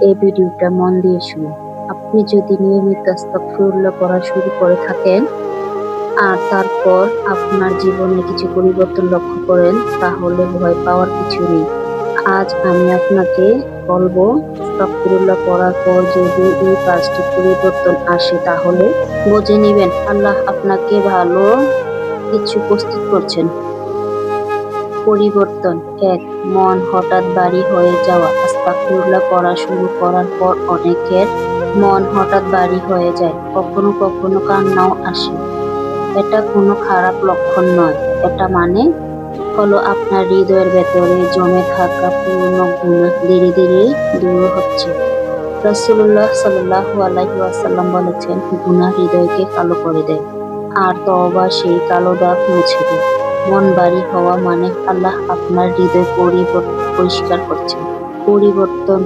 এই ভিডিওটা মন দিয়ে শুনুন। আপনি যদি নিয়মিত আস্তাগফিরুল্লাহ পড়া শুরু করে থাকেন আর তারপর আপনার জীবনে কিছু পরিবর্তন লক্ষ্য করেন, তাহলে ভয় পাওয়ার কিছু নেই। আজ আমি আপনাকে বলবো, আস্তাগফিরুল্লাহ পড়ার পর যদি এই 5টি পরিবর্তন আসে, তাহলে বুঝে নিবেন আল্লাহ আপনাকে ভালো কিছু প্রস্তুত করছেন। পরিবর্তন ১. মন হঠাৎ ভারী হয়ে যাওয়া। আস্তাগফিরুল্লাহ পড়া শুরু করার পর অনেকের মন হঠাৎ ভারী হয়ে যায়, কখনো কখনো কান্নাও আসে। এটা কোনো খারাপ লক্ষণ নয়, এটা মানে হলো আপনার হৃদয়ের ভেতরে জমে থাকা পুরনো গুনাহ ধীরে ধীরে দূর হচ্ছে। রাসূলুল্লাহ সাল্লাল্লাহু আলাইহি ওয়াসাল্লাম বলেছেন, গুনাহ হৃদয়কে কালো করে দেয় আর তওবা সেই কালো দাগ মুছে দেয়। মন ভারী হওয়া মানে আল্লাহ আপনার হৃদয় পরিষ্কার করছেন। পরিবর্তন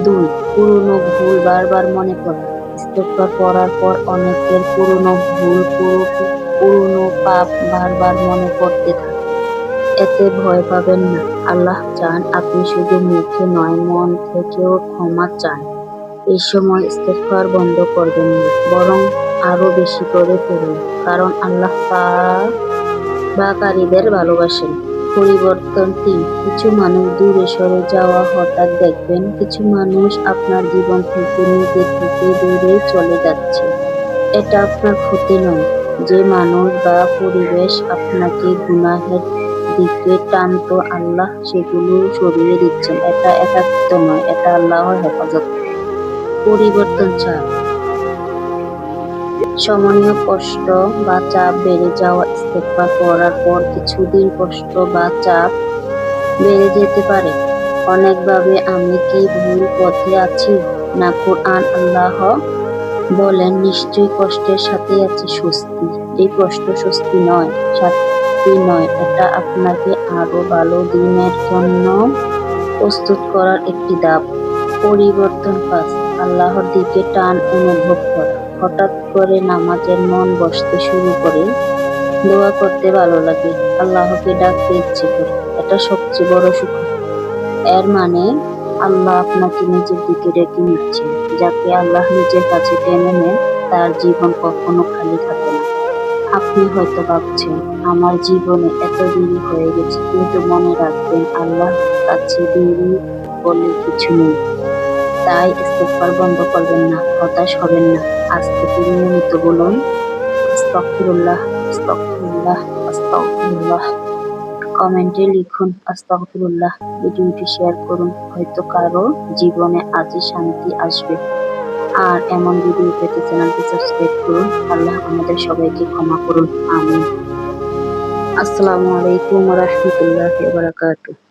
২. পুরনো ভুল বারবার মনে পড়া। ইস্তেগফার পড়ার পর অনেকের পুরনো ভুল, পুরনো পাপ বারবার মনে পড়তে থাকে। এতে ভয় পাবেন না। আল্লাহ চান আপনি শুধু মুখে নয়, মন থেকেও ক্ষমা চান। এই সময় ইস্তেগফার বন্ধ করবেন না, বরং আরো বেশি করে পড়ুন, কারণ আল্লাহ তওবাকারীদের ভালোবাসেন। পরিবর্তন ৩. কিছু মানুষ দূরে সরে যাওয়া। হঠাৎ দেখবেন কিছু মানুষ আপনার জীবন থেকে নিজে থেকে দূরে চলে যাচ্ছে। এটা আপনার ক্ষতি নয়। যে মানুষ বা পরিবেশ আপনাকে গুনাহের দিকে টানতো, আল্লাহ সেগুলো সরিয়ে দিচ্ছেন। এটা একাকিত্ব নয়, এটা আল্লাহর হেফাজত। পরিবর্তন ৪. সমনীয় কষ্ট বা চাপ বেড়ে যাওয়া। ইস্তেগফার পড়ার পর কিছুদিন কষ্ট বা চাপ বেড়ে যেতে পারে। অনেকভাবে আমি কি ভুল পথে আছি? না, কুরআন আল্লাহ বলেন, নিশ্চয়ই কষ্টের সাথে আছে স্বস্তি। এই কষ্ট স্বস্তি নয়, শান্তি নয়, এটা আপনাকে আরো ভালো দিনের জন্য প্রস্তুত করার একটি ধাপ। পরিবর্তন ৫. আল্লাহর দিকে টান অনুভব করা। হঠাৎ করে নামাজের মন বসতে শুরু করে, দোয়া করতে ভালো লাগে, আল্লাহকে ডাকতে ইচ্ছে করে। এটা সবচেয়ে বড় সুখ। এর মানে আল্লাহ আপনাকে নিজের দিকে ডেকে নিচ্ছেন। যাকে আল্লাহ নিজের কাছে টেনে নেন, তার জীবন কখনো খালি থাকে না। আপনি হয়তো ভাবছেন, আমার জীবনে এত দেরি হয়ে গেছে, কিন্তু মনে রাখবেন আল্লাহর কাছে দেরি বলে কিছু নেই। তাই ইস্তেগফার বন্ধ করবেন না, হতাশ হবেন না। আজ থেকে নিয়মিত বলুন, আস্তাগফিরুল্লাহ, আস্তাগফিরুল্লাহ, আস্তাগফিরুল্লাহ। কমেন্টে লিখুন আস্তাগফিরুল্লাহ। ভিডিওটি শেয়ার করুন, হয়তো কারো জীবনে আজই শান্তি আসবে। আর এমন ভিডিও পেতে চ্যানেলটি সাবস্ক্রাইব করুন। আল্লাহ আমাদের সবাইকে ক্ষমা করুন। আমিন। আসসালামু আলাইকুম ওয়া রাহমাতুল্লাহি ওয়া বারাকাতুহু।